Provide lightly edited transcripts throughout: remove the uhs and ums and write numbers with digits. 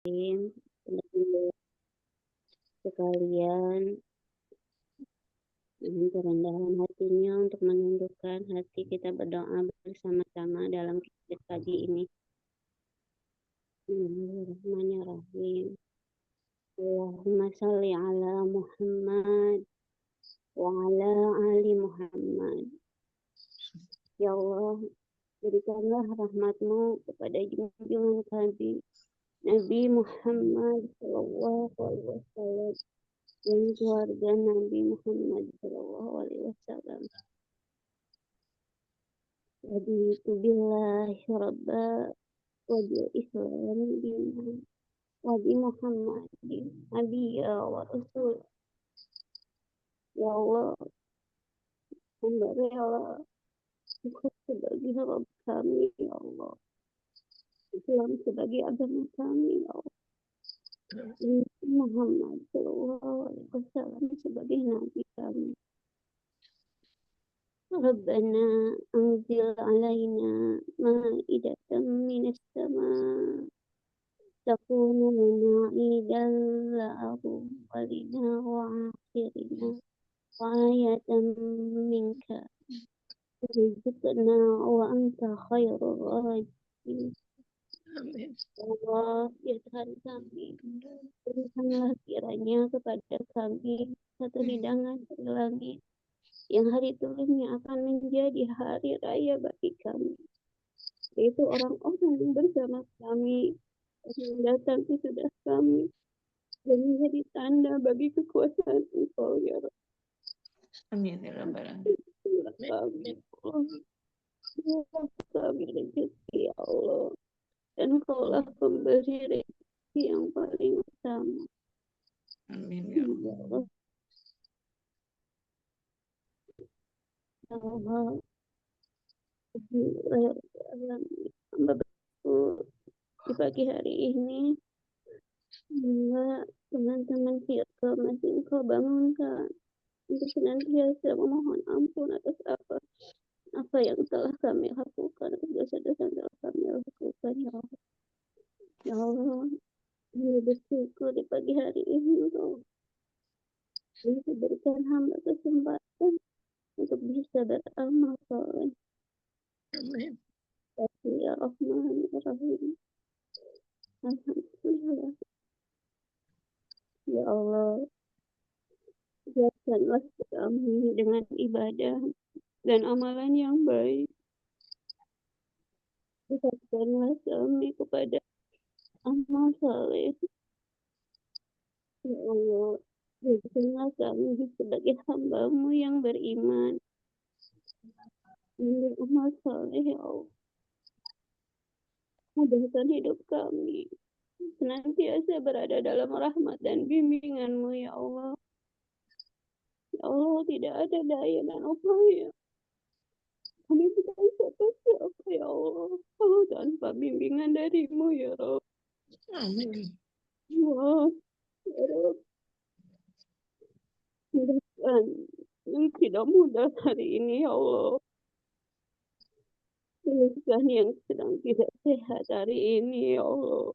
Teman-teman sekalian, dengan kerendahan hatinya untuk menundukkan hati, kita berdoa bersama-sama dalam kisah pagi ini. Bismillahirrahmanirrahim. Allahumma salli ala Muhammad wa ala ali Muhammad. Ya Allah, berikanlah rahmatmu kepada junjungan kami Nabi Muhammad sallallahu alaihi wasallam dan keluarga Nabi Muhammad sallallahu alaihi wasallam. Raditu billahi rabba wa bil islam dinan wa bi Muhammadin nabiyya wa rasul. Ya Allah, hamba rela Engkau sebagai Rabb kami, ya Allah. Islam sebagai agama kami, ya Allah. Muhammad sallallahu alaihi wasallam sebagai nabi kami. Rabbana anzil alaina ma'idatan minas sama' takunu lana idan la'awwalina wa akhirina wa ayatan minka warzuqna wa anta khairur raziqin. Amin. Allah, ya Tuhan kami, berikanlah kiranya kepada kami satu hidangan dari langit yang hari turunnya akan menjadi hari raya bagi kami, yaitu orang-orang yang bersama kami yang datang sesudah kami dan menjadi tanda bagi kekuasaan Engkau, ya Rabb. Amin ya rabbal alamin. Kami, kami rezeki, ya Allah, dan Engkaulah pemberi rezeki yang paling utama. Amin ya Allah. Hamba bersyukur di pagi hari ini, semoga teman-teman firqa masih Engkau bangunkan untuk senantiasa memohon ampun atas apa yang telah kami lakukan, atas dosa-dosa yang telah kami lakukan, ya Allah. Ya Allah, hamba bersyukur di pagi hari ini Engkau berikan hamba kesempatan untuk bisa beramal soleh. Amin. Ya Rahman ya Rahim. Alhamdulillah. Ya Allah, hiaskanlah kami dengan ibadah dan amalan yang baik. Dekatkanlah kami kepada amal saleh. Ya Allah, jadikanlah kami sebagai hamba-Mu yang beriman dan amal saleh, ya Allah. Mudahkan hidup kami senantiasa berada dalam rahmat dan bimbingan-Mu, ya Allah. Ya Allah, tidak ada daya dan upaya kami bukan siapa-siapa, ya Allah, kalau tanpa bimbingan dari-Mu, ya Rabb. Amin. Ya Rabb, mudahkan yang tidak mudah hari ini, ya Allah. Sembuhkan yang sedang tidak sehat hari ini, ya Allah.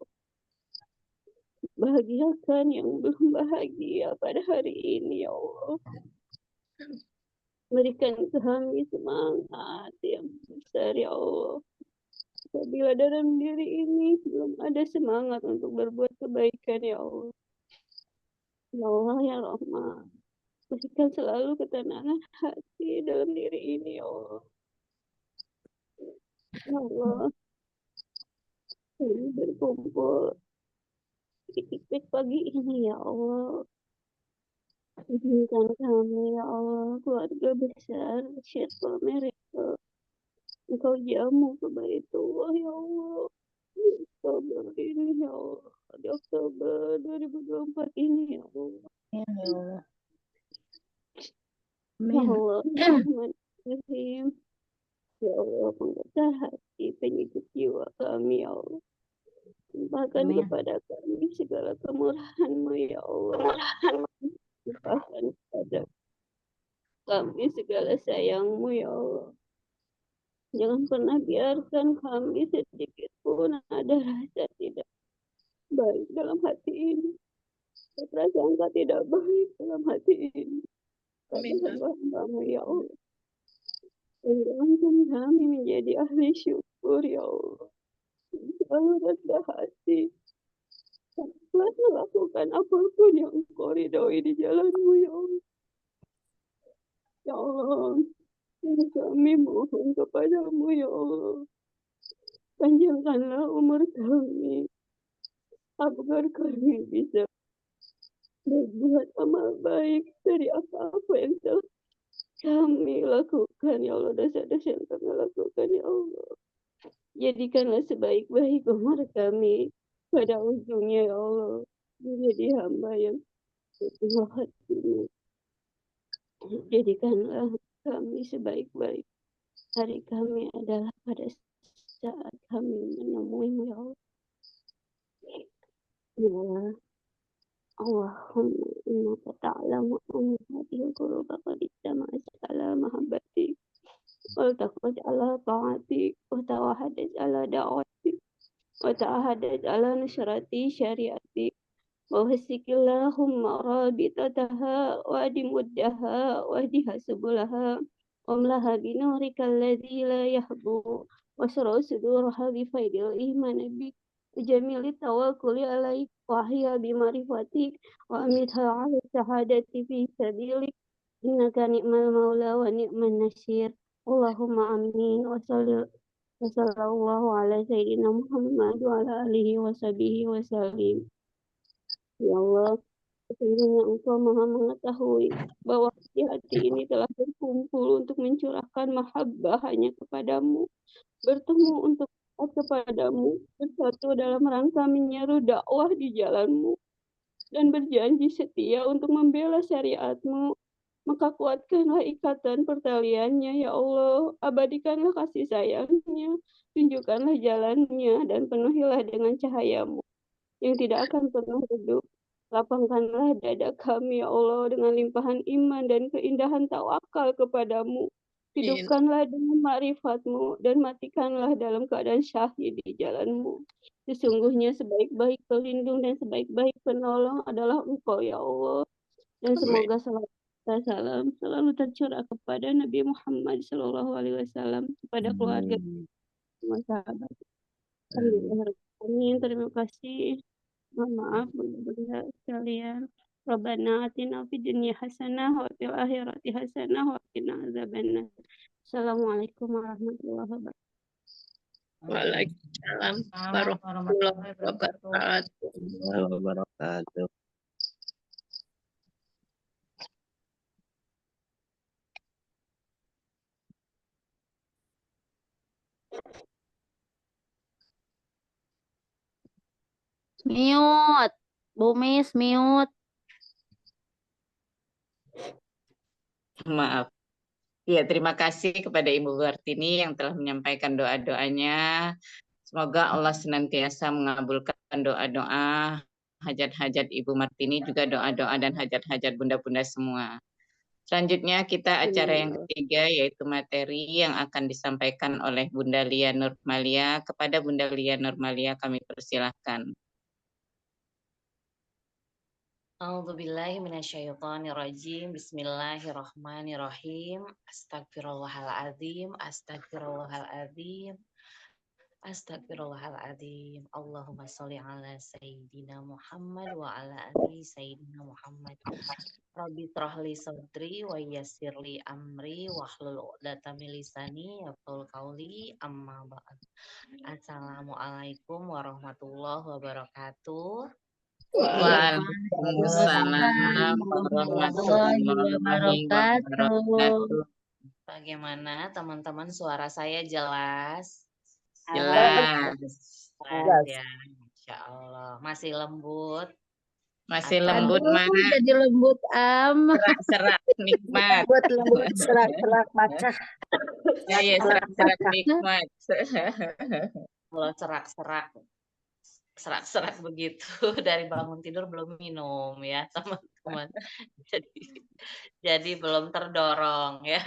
Bahagiakan yang belum bahagia pada hari ini, ya Allah. Berikan kami semangat yang besar, ya Allah. Apabila dalam diri ini belum ada semangat untuk berbuat kebaikan, ya Allah. Ya Allah, ya Rahman, berikan selalu ketenangan hati dalam diri ini, ya Allah. Ya Allah, kami berkumpul di titik pagi ini, ya Allah. Izinkan kami, ya Allah, keluarga besar Syirkul Miracle, Engkau jamu ke Baitullah, ya Allah. Oktober ini, ya Allah. Di Oktober 2024 ini, ya Allah. Ya Allah. Ya Amin. Allah, Bismillahirrahmanirrahim. Ya Allah, penggetar hati, penyejuk jiwa kami, ya Allah. Limpahkan Amin. kepada kami segala kemurahan-Mu, ya Allah. Limpahkan kepada kami segala sayang-Mu, ya Allah. Jangan pernah biarkan kami sedikit pun ada rasa tidak baik dalam hati ini. Prasangka tidak baik dalam hati ini. Pada Amin. hamba-hambamu ya Allah. Hilangkan kami menjadi ahli syukur ya Allah. Selalu rendah hati. Telah melakukan apapun yang engkau ridhoi di jalanmu ya Allah. Ya Allah, kami mohon kepadamu ya Allah. Panjangkanlah umur kami agar kami bisa berbuat amal baik dari apa-apa yang telah kami lakukan ya Allah, dosa-dosa yang kami lakukan ya Allah. Jadikanlah sebaik-baik umur kami pada ujungnya ya Allah, menjadi hamba yang sepenuh hatimu. Jadikanlah kami sebaik-baik hari kami adalah pada saat kami menemuimu ya Allah. Ya Allah. Allahumma innaka ta'lamu anna hadhihi al-quluba qad ijtama'at ala mahabbati wal taqad ala ta'ati wa tawahadat ala da'wati wa ta'ahadat ala nusrati syariati wa hasikillahumma rabitataha wa dimuddaha wa dihasubulaha wa amlaha binurika alladhi la yahbu wa surau suduraha bifaidil iman bik وجميل التوكل عليك وأحيا بمعرفتك وأمتها على الشهادة في سبيلك إنك نعم المولى ونعم النصير اللهم آمين وصلى الله على سيدنا محمد وعلى آله وصحبه وسلم. Ya Allah, sesungguhnya Engkau Maha mengetahui bahwa hati ini telah berkumpul untuk mencurahkan mahabbah hanya kepadamu, bertemu untuk taat kepadamu, bersatu dalam rangka menyeru dakwah di jalanmu, dan berjanji setia untuk membela syariatmu. Maka kuatkanlah ikatan pertaliannya, ya Allah. Abadikanlah kasih sayangnya, tunjukkanlah jalannya, dan penuhilah dengan cahayamu yang tidak akan pernah redup. Lapangkanlah dada kami, ya Allah, dengan limpahan iman dan keindahan tawakal kepadamu. Hidupkanlah dengan ma'rifatmu dan matikanlah dalam keadaan syahid di jalanmu. Sesungguhnya sebaik-baik pelindung dan sebaik-baik penolong adalah Engkau, ya Allah. Dan semoga salam selalu tercurah kepada Nabi Muhammad SAW, kepada keluarga dan sahabat. Amin. Terima kasih. Mohon maaf bunda-bunda sekalian. Rabbana atina fid dunya hasanah wa fil akhirati hasanah wa qina azabannar. Assalamualaikum warahmatullahi wabarakatuh. Waalaikumsalam warahmatullahi wabarakatuh. Mute, Bumis, mute. Maaf. Ya, terima kasih kepada Ibu Wartini yang telah menyampaikan doa-doanya. Semoga Allah senantiasa mengabulkan doa-doa, hajat-hajat Ibu Martini, juga doa-doa dan hajat-hajat bunda-bunda semua. Selanjutnya kita acara yang ketiga, yaitu materi yang akan disampaikan oleh Bunda Lia Nurmalia. Kepada Bunda Lia Nurmalia kami persilahkan. A'udzubillahi minasyaitonirrajim. Bismillahirrahmanirrahim. Astagfirullahaladzim. Astagfirullahaladzim. Astagfirullahaladzim. Allahumma sholli ala Sayyidina Muhammad wa ala ali Sayyidina Muhammad. Rabbi shrahli sadri wa yassirli amri wahlul 'uqdatam min lisani yafqahu qawli, amma ba'd. Assalamualaikum warahmatullahi wabarakatuh. Waalaikumsalam warahmatullahi wabarakatuh. Bagaimana teman-teman, suara saya jelas? Jelas. Ya, Insya Allah. Masih lembut? Masih lembut mana? Jadi lembut Serak-serak nikmat. Lembut serak-serak macah. Ya, serak-serak nikmat. Kalau serak-serak begitu dari bangun tidur belum minum ya teman. teman-teman. Jadi jadi belum terdorong ya.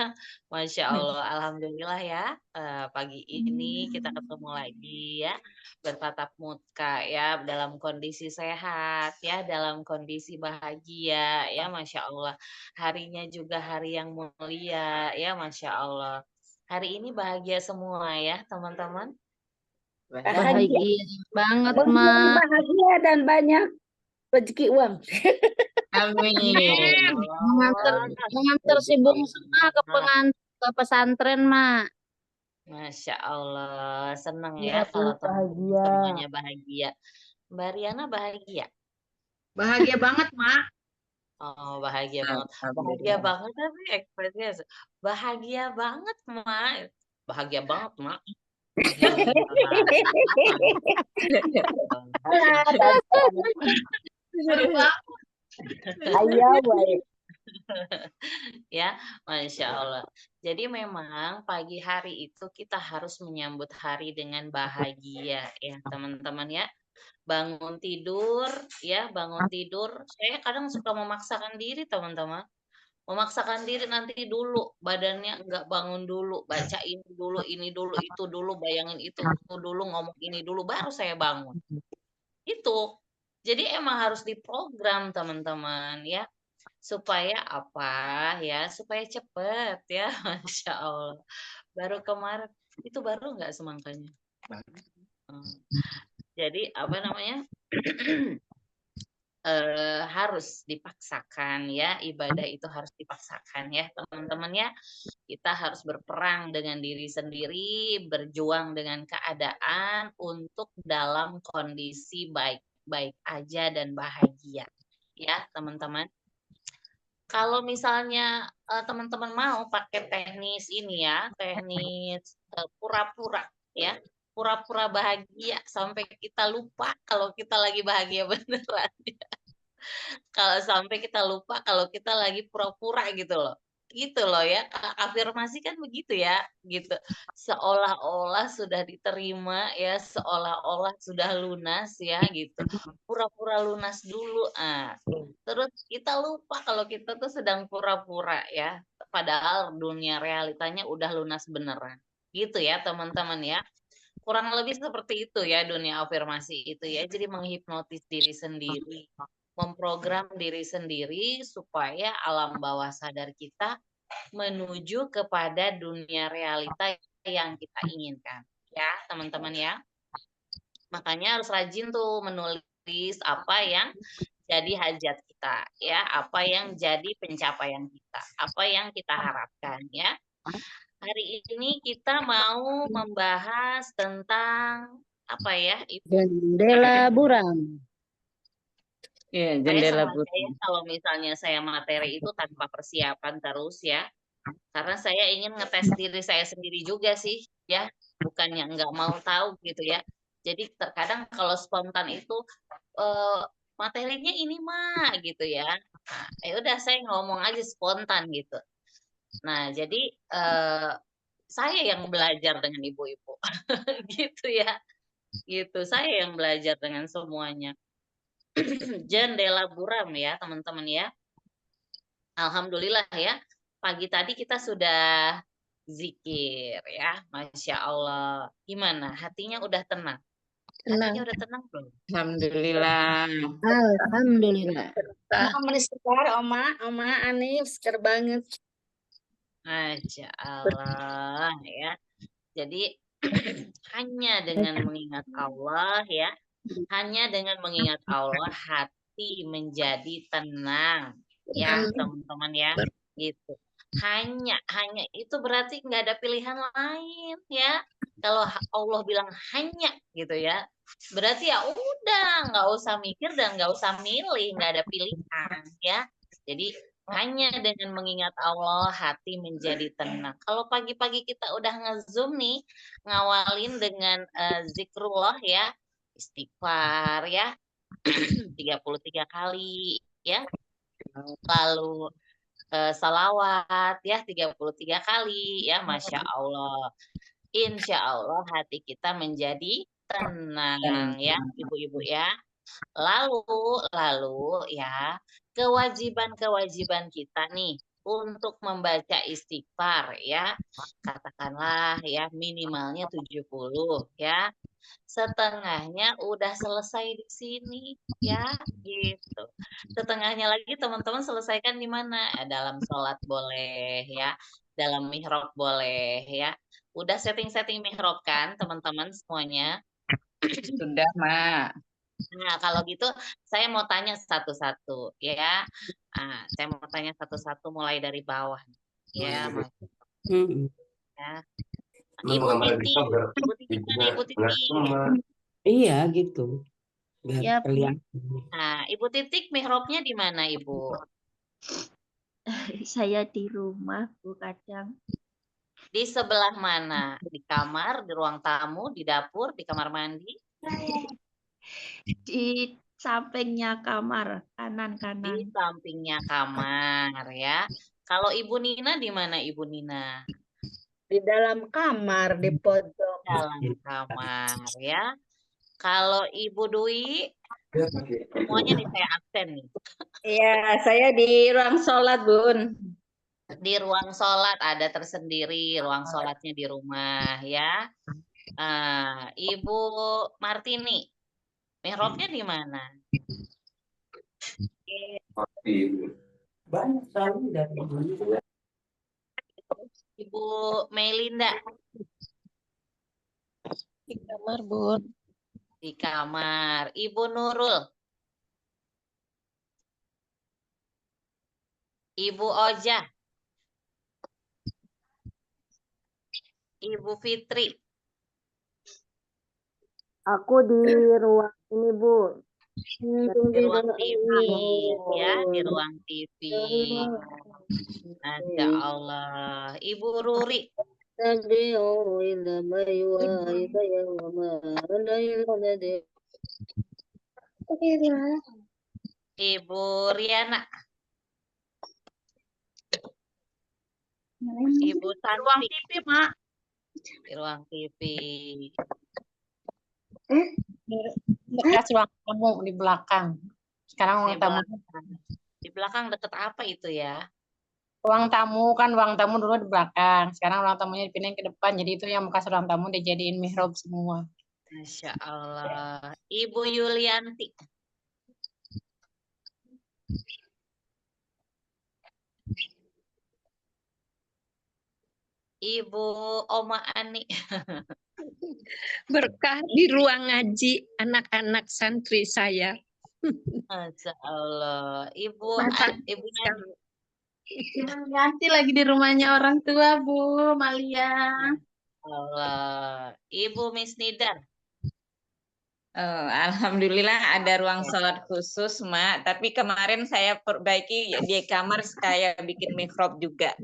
Masya Allah, alhamdulillah ya. Pagi ini kita ketemu lagi ya, bertatap muka ya, dalam kondisi sehat ya, dalam kondisi bahagia ya, Masya Allah. Harinya juga hari yang mulia ya, Masya Allah. Hari ini bahagia semua ya, teman-teman. Bahagia. Bahagia banget, Bang Joni Mak. bahagia dan banyak rezeki uang. Amin. Mengantar si bungsu Mak ke pesantren, Mak. Masya Allah, senang Iya, ya kalau Bu, teman-teman bahagia. semuanya bahagia. Mbak Riana bahagia? Bahagia banget, Mak. Oh, bahagia banget. Bahagia Alhamdulillah. banget tapi ekspresinya bahagia banget, Mak. Bahagia banget, Mak. Ayo, baik. Ya, Masya Allah. Jadi memang pagi hari itu kita harus menyambut hari dengan bahagia ya, teman-teman ya. Bangun tidur ya, bangun tidur. Saya kadang suka memaksakan diri, teman-teman. Memaksakan diri nanti dulu, badannya enggak bangun dulu, baca ini dulu, itu dulu, bayangin itu dulu, ngomong ini dulu, baru saya bangun. Itu. Jadi emang harus diprogram, teman-teman ya. Supaya apa ya? Supaya cepet ya, Masya Allah. Baru kemarin, itu baru nggak semangkanya? Jadi apa namanya? Harus dipaksakan ya, ibadah itu harus dipaksakan ya, teman-teman ya. Kita harus berperang dengan diri sendiri, berjuang dengan keadaan untuk dalam kondisi baik-baik aja dan bahagia ya, teman-teman. Kalau misalnya teman-teman mau pakai teknis ini ya, teknis pura-pura ya, pura-pura bahagia sampai kita lupa kalau kita lagi bahagia beneran. Kalau sampai kita lupa kalau kita lagi pura-pura gitu loh. Gitu loh ya. Afirmasi kan begitu ya, gitu. Seolah-olah sudah diterima ya, seolah-olah sudah lunas ya gitu. Pura-pura lunas dulu. Terus kita lupa kalau kita tuh sedang pura-pura ya. Padahal dunia realitanya udah lunas beneran. Gitu ya, teman-teman ya. Kurang lebih seperti itu ya dunia afirmasi itu ya. Jadi menghipnotis diri sendiri, memprogram diri sendiri supaya alam bawah sadar kita menuju kepada dunia realita yang kita inginkan. Ya, teman-teman ya. Makanya harus rajin tuh menulis apa yang jadi hajat kita, ya, apa yang jadi pencapaian kita, apa yang kita harapkan ya. Hari ini kita mau membahas tentang apa ya? Jendela buram. Iya, Saya jendela sengaja putih. ya kalau misalnya saya materi itu tanpa persiapan terus ya. Karena saya ingin ngetes diri saya sendiri juga sih ya. Bukannya nggak mau tahu gitu ya. Jadi terkadang kalau spontan itu materinya ini mah gitu ya. Nah, ya udah saya ngomong aja spontan gitu. Nah, jadi saya yang belajar dengan ibu-ibu. Gitu ya. Gitu. Saya yang belajar dengan semuanya. Jendela buram ya, teman-teman ya. Alhamdulillah ya. Pagi tadi kita sudah zikir ya. Masya Allah. Gimana? Hatinya udah tenang? Hatinya udah tenang belum? Alhamdulillah. Alhamdulillah. Oma segar, Oma Anif, segar banget. Masya Allah ya. Jadi hanya dengan mengingat Allah ya. Hanya dengan mengingat Allah hati menjadi tenang ya teman-teman ya gitu. Hanya itu berarti nggak ada pilihan lain ya. Kalau Allah bilang hanya gitu ya, berarti ya udah nggak usah mikir dan nggak usah milih, nggak ada pilihan ya. Jadi hanya dengan mengingat Allah hati menjadi tenang. Kalau pagi-pagi kita udah nge-zoom nih, ngawalin dengan zikrullah ya, istighfar ya 33 kali ya. Lalu salawat ya 33 kali ya, Masya Allah. Insya Allah hati kita menjadi tenang ya, ibu-ibu ya. Lalu ya, kewajiban kita nih untuk membaca istighfar ya. Katakanlah ya minimalnya 70 ya. Setengahnya udah selesai di sini ya, gitu. Setengahnya lagi teman-teman selesaikan di mana? Dalam sholat boleh ya, dalam mihrab boleh ya. Udah setting-setting mihrab kan teman-teman semuanya? Sudah, Mak. Nah, kalau gitu saya mau tanya satu-satu ya. Saya mau tanya satu-satu mulai dari bawah. Ya, Mas. Ya. Ibu Titi, Ibu Titi mana Ibu Titi? Iya gitu. Biar Ya, kelihatan. Nah, Ibu Titik mihrabnya di mana, Ibu? Saya di rumah, Bu, kadang. Di sebelah mana? Di kamar, di ruang tamu, di dapur, di kamar mandi? Di sampingnya kamar, Di kanan-kanan. sampingnya kamar ya. Kalau Ibu Nina di mana Ibu Nina? Di dalam kamar, di pojok. Dalam kamar ya. Kalau Ibu Dwi, semuanya nih saya absen nih. Iya, saya di ruang sholat, Bun. Di ruang sholat ada tersendiri, ruang sholatnya di rumah ya. Ibu Martini, mihrabnya di mana? Banyak sekali dari dulu. Ibu Melinda di kamar, Bun. di kamar. Ibu Nurul, Ibu Oja, Ibu Fitri, Aku di ruang ini, Bu. di ruang TV ya, di ruang TV. Masya Allah. Ibu Ruri, Ibu Riana, Ibu Ruang Santi TV, Mak. di ruang TV. Bekas ruang tamu di belakang. Sekarang Di ruang tamu. belakang. Di belakang deket apa itu ya? Ruang tamu kan ruang tamu dulu di belakang. Sekarang ruang tamunya dipindahin ke depan. Jadi itu yang bekas ruang tamu dijadiin mihrab semua. Masya Allah. Ibu Yulianti. Ibu Oma Ani. Berkah di ruang ngaji anak-anak santri saya. Masya Allah. Ibu Ganti lagi di rumahnya orang tua, Bu Malia. Allah. Ibu Miss Nidar. Alhamdulillah ada ruang sholat khusus, Mak. Tapi kemarin saya perbaiki di kamar, saya bikin mihrab juga.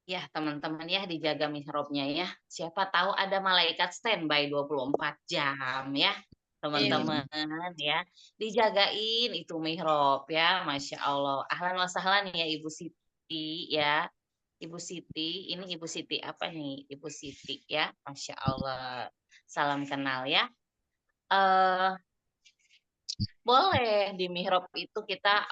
Ya, teman-teman ya, dijaga mihrabnya ya. Siapa tahu ada malaikat standby 24 jam ya, teman-teman ya. Dijagain itu mihrab ya, Masya Allah. Ahlan wa sahlan ya Ibu Siti ya. Ibu Siti, ini Ibu Siti apa nih? Ibu Siti ya, Masya Allah. Salam kenal ya. Boleh di mihrab itu kita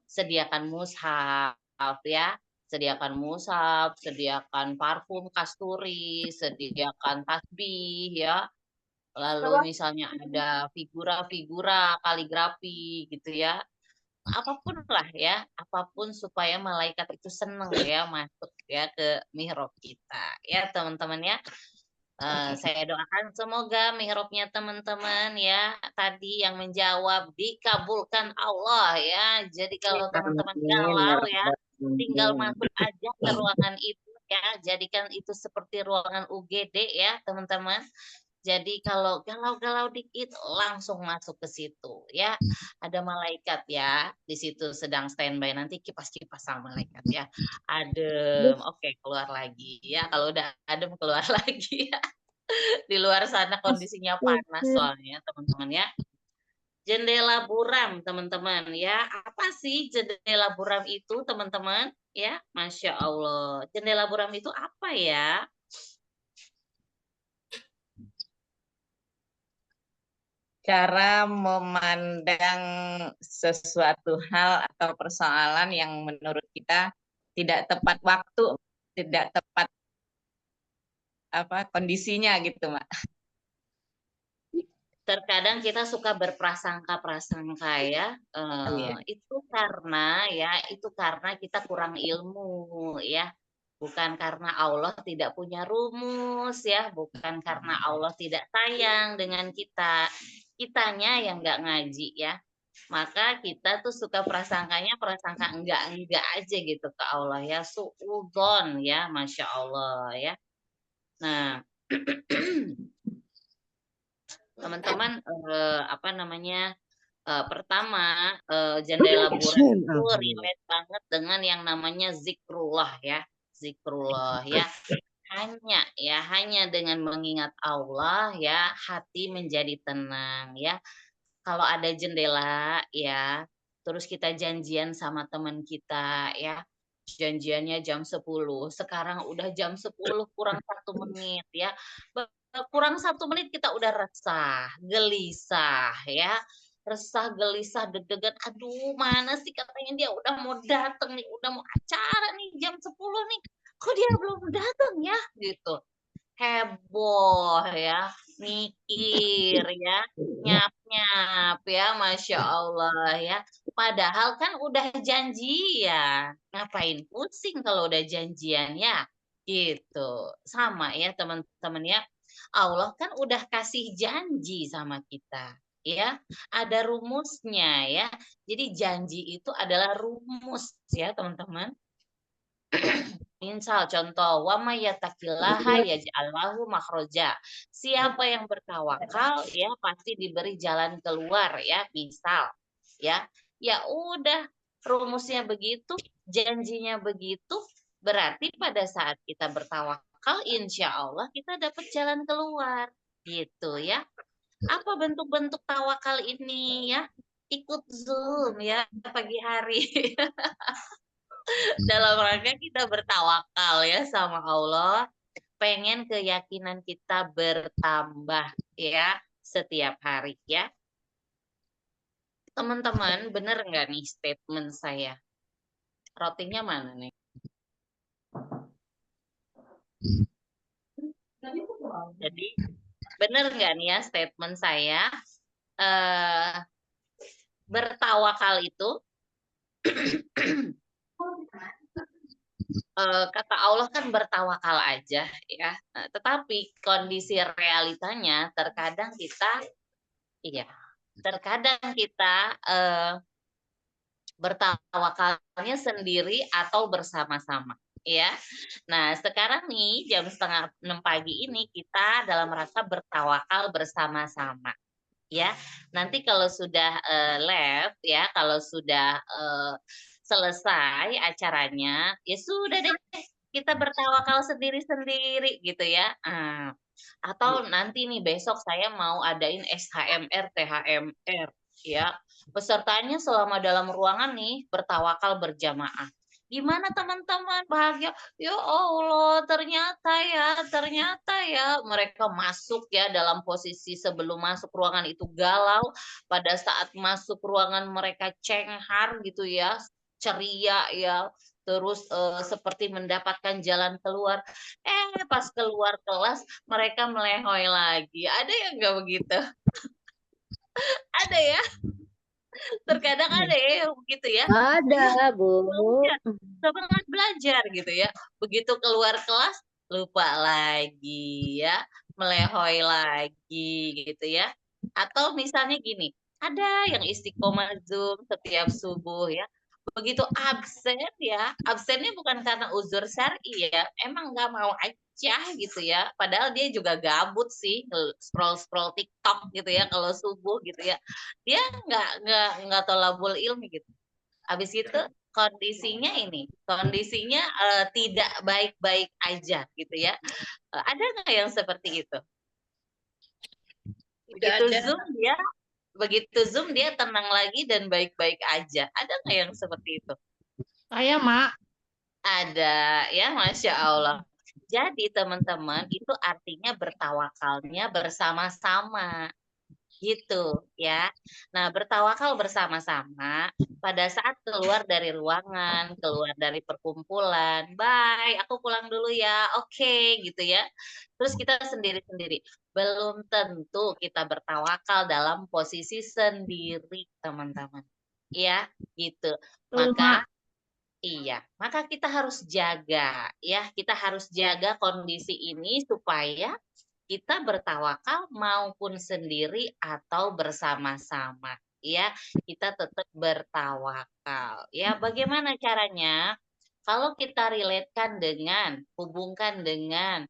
sediakan mushaf ya. Sediakan mushaf, sediakan parfum kasturi, sediakan tasbih ya. Lalu misalnya ada figura-figura kaligrafi gitu ya. Apapun lah ya, apapun supaya malaikat itu seneng ya masuk ya ke mihrab kita. Ya teman-teman ya. Saya doakan semoga mihrabnya teman-teman ya tadi yang menjawab dikabulkan Allah ya. Jadi kalau teman-teman galau ya, tinggal masuk aja ke ruangan itu ya. Jadikan itu seperti ruangan UGD ya teman-teman. Jadi kalau galau-galau dikit langsung masuk ke situ ya. Ada malaikat ya di situ sedang standby, nanti kipas-kipas sama malaikat ya. Adem, oke keluar lagi ya. Kalau udah adem keluar lagi ya. Di luar sana kondisinya panas soalnya teman-teman ya. Jendela buram teman-teman ya. Apa sih jendela buram itu teman-teman ya? Masya Allah. Jendela buram itu apa ya? cara memandang sesuatu hal atau persoalan yang menurut kita tidak tepat waktu, tidak tepat kondisinya gitu, Mak. Terkadang kita suka berprasangka-prasangka ya, Iya. itu karena kita kurang ilmu ya, bukan karena Allah tidak punya rumus ya, bukan karena Allah tidak sayang dengan kita, kitanya yang nggak ngaji ya. Maka kita tuh suka prasangkanya prasangka enggak aja gitu ke Allah ya, suudzon ya, Masya Allah ya. Nah, teman-teman pertama jendela burat itu relate banget dengan yang namanya zikrullah ya, hanya dengan mengingat Allah ya hati menjadi tenang ya. Kalau ada jendela ya, terus kita janjian sama teman kita ya, janjiannya jam 10, sekarang udah jam 10 kurang 1 menit ya, kurang 1 menit kita udah resah, gelisah ya, deg-degan, aduh mana sih katanya dia udah mau datang nih, udah mau acara nih jam 10 nih, kok dia belum datang ya gitu. Heboh ya, mikir ya, nyap-nyap ya, Masya Allah ya. Padahal kan udah janjian, ngapain pusing kalau udah janjian ya, gitu. Sama ya teman-teman ya, Allah kan udah kasih janji sama kita ya, ada rumusnya ya. Jadi janji itu adalah rumus ya teman-teman. Misal contoh, wa may yattaqillaha yaj'al lahu makhraja. Siapa yang bertawakal ya pasti diberi jalan keluar ya, misal ya. Ya udah, rumusnya begitu, janjinya begitu, berarti pada saat kita bertawakal insya Allah kita dapat jalan keluar. Gitu ya. Apa bentuk-bentuk tawakal ini ya? Ikut Zoom ya pagi hari. Dalam rangka kita bertawakal ya sama Allah, pengen keyakinan kita bertambah ya setiap hari ya. Teman-teman, bener nggak nih statement saya? Rotinya mana nih? Jadi bener nggak nih ya statement saya? Bertawakal itu kata Allah kan bertawakal aja ya. Tetapi kondisi realitanya terkadang kita bertawakalnya sendiri atau bersama-sama ya. Nah, sekarang nih jam 5:30 pagi ini kita dalam rangka bertawakal bersama-sama ya. Nanti kalau sudah live ya, kalau sudah selesai acaranya, ya sudah deh kita bertawakal sendiri-sendiri gitu ya. Atau nanti nih besok saya mau adain SHMR, THMR ya. Pesertanya selama dalam ruangan nih bertawakal berjamaah. Gimana teman-teman bahagia? Ya Allah, ternyata ya mereka masuk ya dalam posisi sebelum masuk ruangan itu galau, pada saat masuk ruangan mereka cenghar gitu ya, ceria ya, terus seperti mendapatkan jalan keluar. Pas keluar kelas mereka melehoi lagi. Ada yang nggak begitu? Ada ya? Terkadang ada ya yang begitu ya. Ada, Bu. Semangat belajar gitu ya. Begitu keluar kelas lupa lagi ya, melehoi lagi gitu ya. Atau misalnya gini, ada yang istiqomah Zoom setiap subuh ya. Begitu absen ya, absennya bukan karena uzur syar'i ya, emang nggak mau aja gitu ya. Padahal dia juga gabut sih, scroll TikTok gitu ya kalau subuh gitu ya. Dia nggak tolabul ilmi gitu. Habis itu kondisinya tidak baik-baik aja gitu ya. Ada nggak yang seperti itu? Begitu Zoom dia tenang lagi dan baik-baik aja. Ada nggak yang seperti itu? Saya, Mak. Ada ya, Masya Allah. Jadi teman-teman itu artinya bertawakalnya bersama-sama. gitu ya. Nah, bertawakal bersama-sama pada saat keluar dari ruangan, keluar dari perkumpulan, bye, aku pulang dulu ya, oke, gitu ya. Terus kita sendiri-sendiri. Belum tentu kita bertawakal dalam posisi sendiri, teman-teman. Ya, gitu. Betul, Maka Mak. iya, maka kita harus jaga ya, kita harus jaga kondisi ini supaya kita bertawakal maupun sendiri atau bersama-sama ya, kita tetap bertawakal. Ya, bagaimana caranya? Kalau kita relatekan dengan hubungkan dengan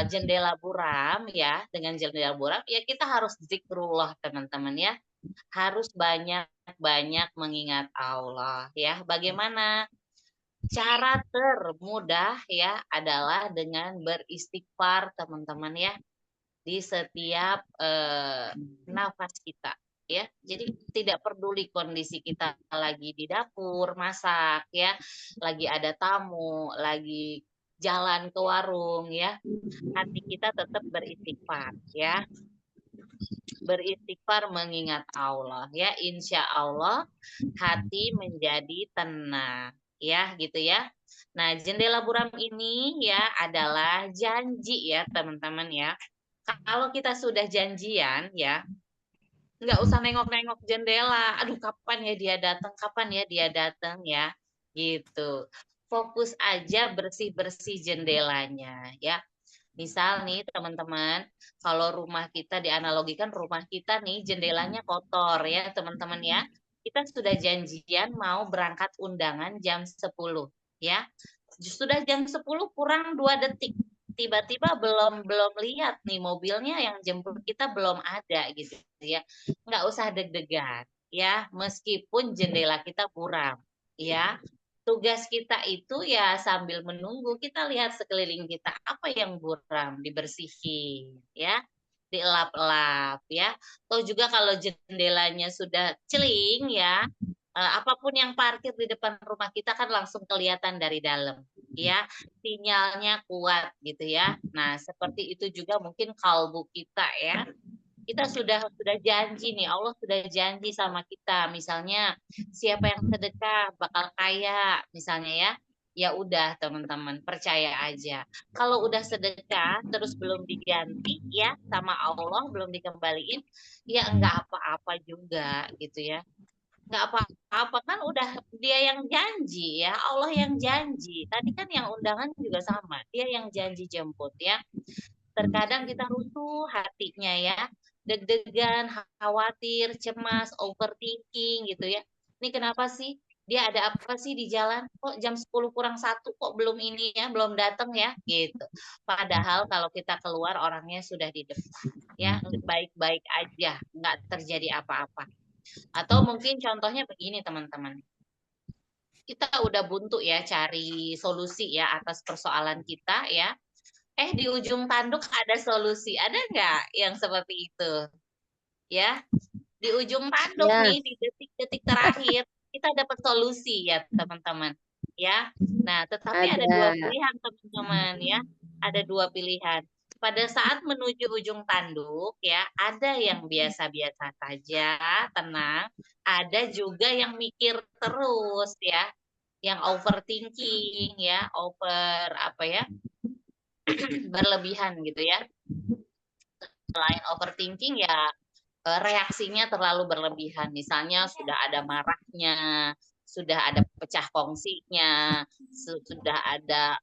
jendela buram ya, dengan jendela buram ya kita harus zikrullah teman-teman ya. Harus banyak-banyak mengingat Allah ya. Bagaimana? Cara termudah ya adalah dengan beristighfar teman-teman ya di setiap nafas kita ya. Jadi tidak peduli kondisi kita lagi di dapur masak ya, lagi ada tamu, lagi jalan ke warung ya. Hati kita tetap beristighfar ya. Beristighfar mengingat Allah ya, insya Allah hati menjadi tenang ya gitu ya. Nah, jendela buram ini ya adalah janji ya teman-teman ya. Kalau kita sudah janjian ya, nggak usah nengok-nengok jendela. Aduh, kapan ya dia datang? Kapan ya dia datang ya? Gitu. Fokus aja bersih-bersih jendelanya ya. Misal nih teman-teman, kalau rumah kita dianalogikan rumah kita nih jendelanya kotor ya teman-teman ya. Kita sudah janjian mau berangkat undangan jam 10 ya. Sudah jam 10 kurang 2 detik. Tiba-tiba belum lihat nih mobilnya yang jemput kita belum ada gitu ya. Nggak usah deg-degan ya, meskipun jendela kita buram ya. Tugas kita itu ya sambil menunggu kita lihat sekeliling kita apa yang buram dibersihin ya, dielap-elap ya. Atau juga kalau jendelanya sudah celing ya, apapun yang parkir di depan rumah kita kan langsung kelihatan dari dalam ya, sinyalnya kuat gitu ya. Nah, seperti itu juga mungkin kalbu kita ya. Kita sudah janji nih, Allah sudah janji sama kita. Misalnya siapa yang sedekah bakal kaya, misalnya ya. Ya udah teman-teman, percaya aja. Kalau udah sedekah terus belum diganti ya sama Allah, belum dikembaliin, ya enggak apa-apa juga gitu ya. Enggak apa-apa kan udah dia yang janji ya, Allah yang janji. Tadi kan yang undangan juga sama, dia yang janji jemput ya. Terkadang kita rusuh hatinya ya, deg-degan, khawatir, cemas, overthinking gitu ya. Ini kenapa sih? Dia ada apa sih di jalan? Kok jam 10 kurang 1 kok belum ini ya, belum datang ya, gitu. Padahal kalau kita keluar orangnya sudah di depan ya, baik-baik aja, nggak terjadi apa-apa. Atau mungkin contohnya begini teman-teman. Kita udah buntu ya cari solusi ya atas persoalan kita ya. Di ujung tanduk ada solusi. Ada nggak yang seperti itu? Ya, di ujung tanduk Ya. nih, di detik-detik terakhir, kita dapat solusi ya, teman-teman. Ya, nah, tetapi ada dua Ada. pilihan, teman-teman, ya. Ada dua pilihan. Pada saat menuju ujung tanduk, ya, ada yang biasa-biasa saja, tenang. Ada juga yang mikir terus, ya. Yang overthinking, ya, berlebihan gitu ya. Selain overthinking ya reaksinya terlalu berlebihan. Misalnya sudah ada marahnya, sudah ada pecah kongsinya, sudah ada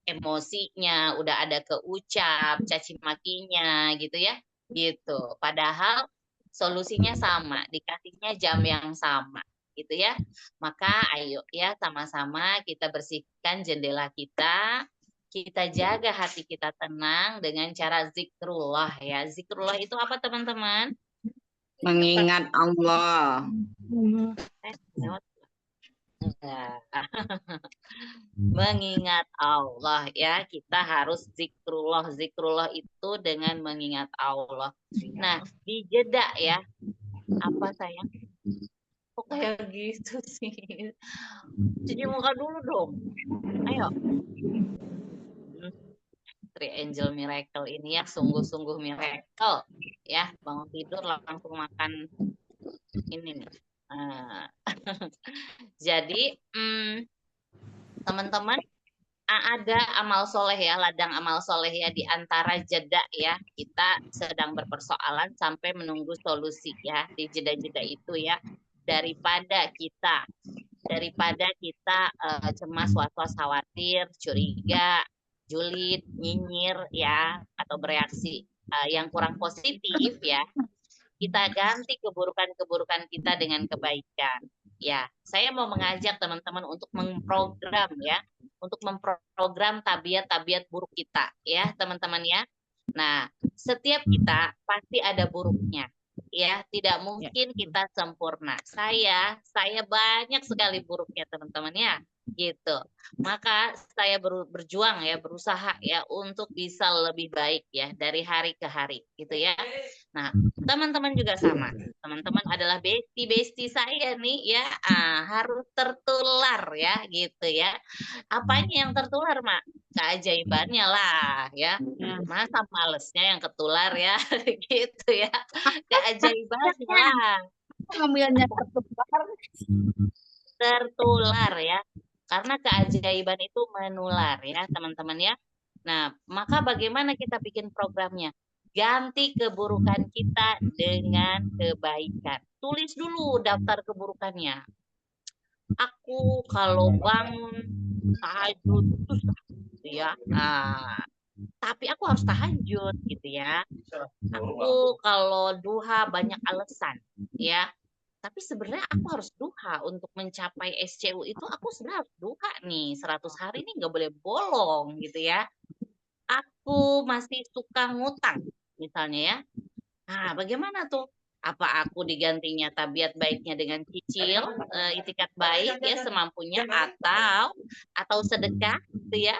emosinya, udah ada keucap, caci makinya gitu ya. Gitu. Padahal solusinya sama, dikasihnya jam yang sama gitu ya. Maka ayo ya sama-sama kita bersihkan jendela kita jaga hati kita tenang dengan cara zikrullah ya. Zikrullah itu apa teman-teman? Mengingat Allah. Mengingat Allah ya, kita harus zikrullah. Zikrullah itu dengan mengingat Allah. Nah, di jeda ya. Apa sayang? Kok kayak gitu sih? Cuci muka dulu dong. Ayo. Three Angel Miracle ini ya sungguh-sungguh miracle ya, bangun tidur langsung makan ini nih. Jadi teman-teman, ada amal soleh ya, ladang amal soleh ya, di antara jeda ya, kita sedang berpersoalan sampai menunggu solusi ya, di jeda-jeda itu ya, daripada kita cemas, was-was, khawatir, curiga, julid, nyinyir ya, atau bereaksi yang kurang positif ya, kita ganti keburukan-keburukan kita dengan kebaikan. Ya, saya mau mengajak teman-teman untuk memprogram ya, untuk memprogram tabiat-tabiat buruk kita ya, teman-teman ya. Nah, setiap kita pasti ada buruknya. Ya, tidak mungkin kita sempurna. Saya banyak sekali buruknya, teman-teman ya. Gitu. Maka saya berjuang ya, berusaha ya untuk bisa lebih baik ya dari hari ke hari gitu ya. Nah, teman-teman juga sama. Teman-teman adalah bestie saya nih ya, harus tertular ya gitu ya. Apanya yang tertular, Mak? Keajaibannya lah ya. Masa malesnya yang ketular ya gitu ya. Keajaibannya lah. Ngambilnya Tertular ya. Karena keajaiban itu menular ya, teman-teman ya. Nah, maka bagaimana kita bikin programnya? Ganti keburukan kita dengan kebaikan. Tulis dulu daftar keburukannya. Aku kalau bangun tahajud susah gitu ya. Tapi aku harus tahajud gitu ya. Aku kalau duha banyak alasan ya. Tapi sebenarnya aku harus duha untuk mencapai SCU itu, aku sebenarnya harus duha nih 100 hari ini nggak boleh bolong gitu ya. Aku masih suka ngutang misalnya ya. Nah, bagaimana tuh? Apa aku digantinya tabiat baiknya dengan cicil, itikat baik ya semampunya, atau sedekah gitu ya.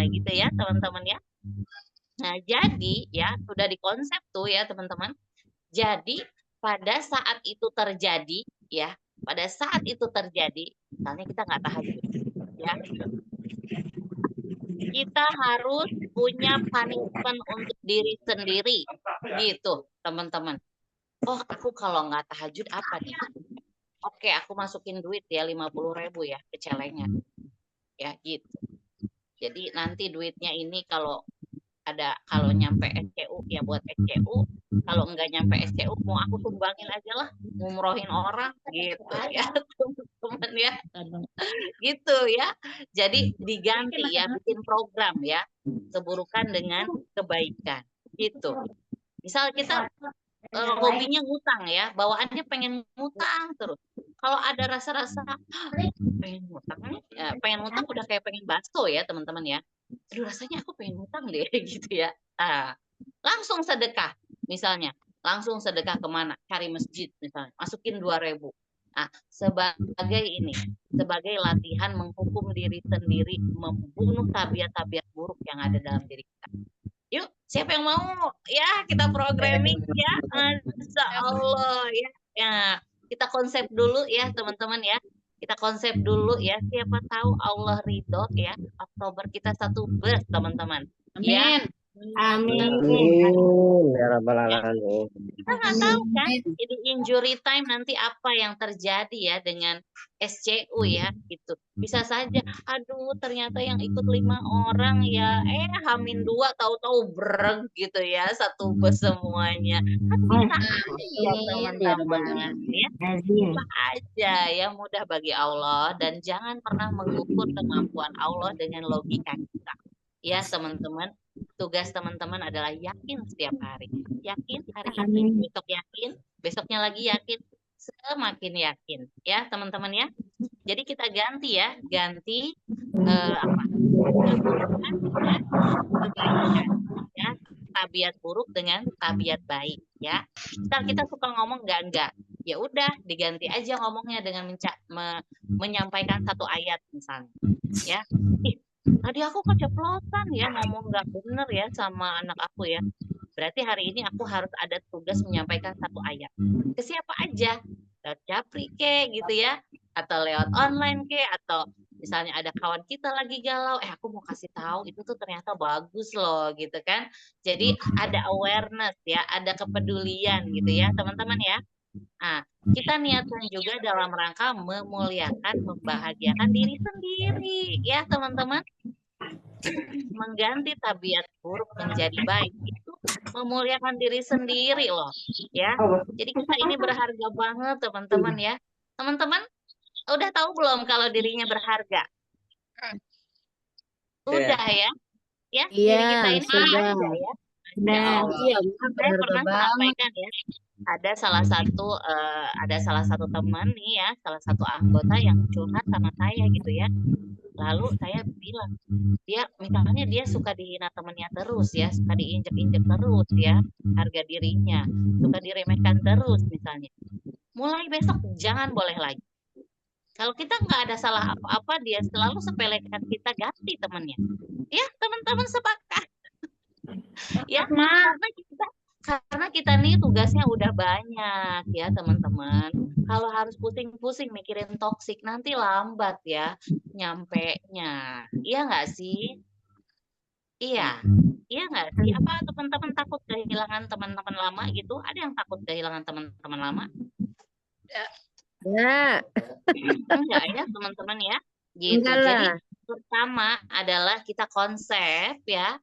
Gitu ya teman-teman ya. Nah, jadi ya sudah dikonsep tuh ya teman-teman. Jadi pada saat itu terjadi ya, pada saat itu terjadi, misalnya kita nggak tahajud ya, kita harus punya punishment untuk diri sendiri gitu teman-teman. Oh, aku kalau nggak tahajud apa nih? Oke, aku masukin duit ya 50.000 ya ke celengan ya gitu. Jadi nanti duitnya ini kalau nyampe SCU ya buat SCU, kalau enggak nyampe SCU mau aku sumbangin aja lah, ngumrohin orang gitu ya teman-teman ya. Gitu ya. Jadi diganti ya, bikin program ya, keburukan dengan kebaikan gitu. Misal kita hobinya ngutang ya, bawaannya pengen ngutang terus. Kalau ada rasa-rasa pengen ngutang nih, pengen ngutang udah kayak pengen bakso ya teman-teman ya. Aduh rasanya aku pengen ngutang deh gitu ya. Langsung sedekah misalnya. Langsung sedekah kemana? Cari masjid misalnya. Masukin 2.000. Sebagai latihan menghukum diri sendiri, membunuh tabiat-tabiat buruk yang ada dalam diri kita. Yuk, siapa yang mau? Ya, kita programming ya. Masya Allah ya. Ya, kita konsep dulu ya teman-teman ya. Kita konsep dulu ya. Siapa tahu Allah ridho ya. Oktober kita 1 bus teman-teman. Ya. Amin. Ya Rabbal Alamin. Kita nggak tahu kan, jadi injury time nanti apa yang terjadi ya dengan SCU ya gitu. Bisa saja, aduh ternyata yang ikut 5 orang ya, H-2 tahu-tahu breng gitu ya, 1 bus semuanya. Kan bisa aja teman-teman ya. Bisa aja ya, mudah bagi Allah, dan jangan pernah mengukur kemampuan Allah dengan logika kita. Ya teman-teman, tugas teman-teman adalah yakin setiap hari. Yakin hari ini, besok yakin, besoknya lagi yakin, semakin yakin. Ya teman-teman ya. Jadi kita ganti ya, keburukan dengan kebaikan. Ya, tabiat buruk dengan tabiat baik. Ya, kita suka ngomong enggak. Ya udah, diganti aja ngomongnya dengan menyampaikan 1 ayat misalnya. Ya. Tadi aku keceplosan ya, ngomong nggak bener ya sama anak aku ya. Berarti hari ini aku harus ada tugas menyampaikan 1 ayat. Ke siapa aja? Lewat Japri ke gitu ya, atau lewat online ke, atau Misalnya ada kawan kita lagi galau, aku mau kasih tahu itu tuh ternyata bagus loh gitu kan. Jadi ada awareness ya, ada kepedulian gitu ya teman-teman ya. Nah, kita niatkan juga dalam rangka memuliakan, membahagiakan diri sendiri ya teman-teman. Mengganti tabiat buruk menjadi baik itu memuliakan diri sendiri loh ya. Jadi kita ini berharga banget teman-teman ya. Teman-teman udah tahu belum kalau dirinya berharga? Udah ya. Ya, diri kita ini berharga ya. Masya Allah. Saya pernah sampaikan ya. Ada salah satu teman nih ya, salah satu anggota yang curhat sama saya gitu ya. Lalu saya bilang, misalnya dia suka dihina temennya terus ya, suka diinjek-injek terus ya, harga dirinya, suka diremehkan terus misalnya. Mulai besok jangan boleh lagi. Kalau kita nggak ada salah apa-apa, dia selalu sepelekan kita, ganti temennya. Ya, teman-teman sepakat. Ya, karena kita nih tugasnya udah banyak ya teman-teman. Kalau harus pusing-pusing mikirin toksik nanti lambat ya nyampenya. Iya nggak sih? Iya. Iya nggak sih? Apa teman-teman takut kehilangan teman-teman lama gitu? Ada yang takut kehilangan teman-teman lama? Ya. Enggak ya teman-teman ya. Gitu. Jadi pertama adalah kita konsep ya.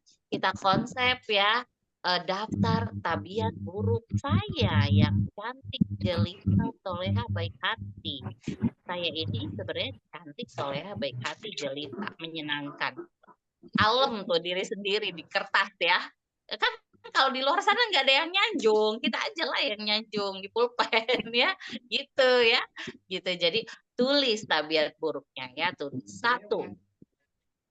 Daftar tabiat buruk saya yang cantik, jelita, soleha, baik hati. Saya ini sebenarnya cantik, soleha, baik hati, jelita, menyenangkan. Alam tuh diri sendiri di kertas ya. Kan kalau di luar sana nggak ada yang nyanjung, kita aja lah yang nyanjung di pulpen ya, gitu ya. Gitu. Jadi tulis tabiat buruknya ya, tulis. 1.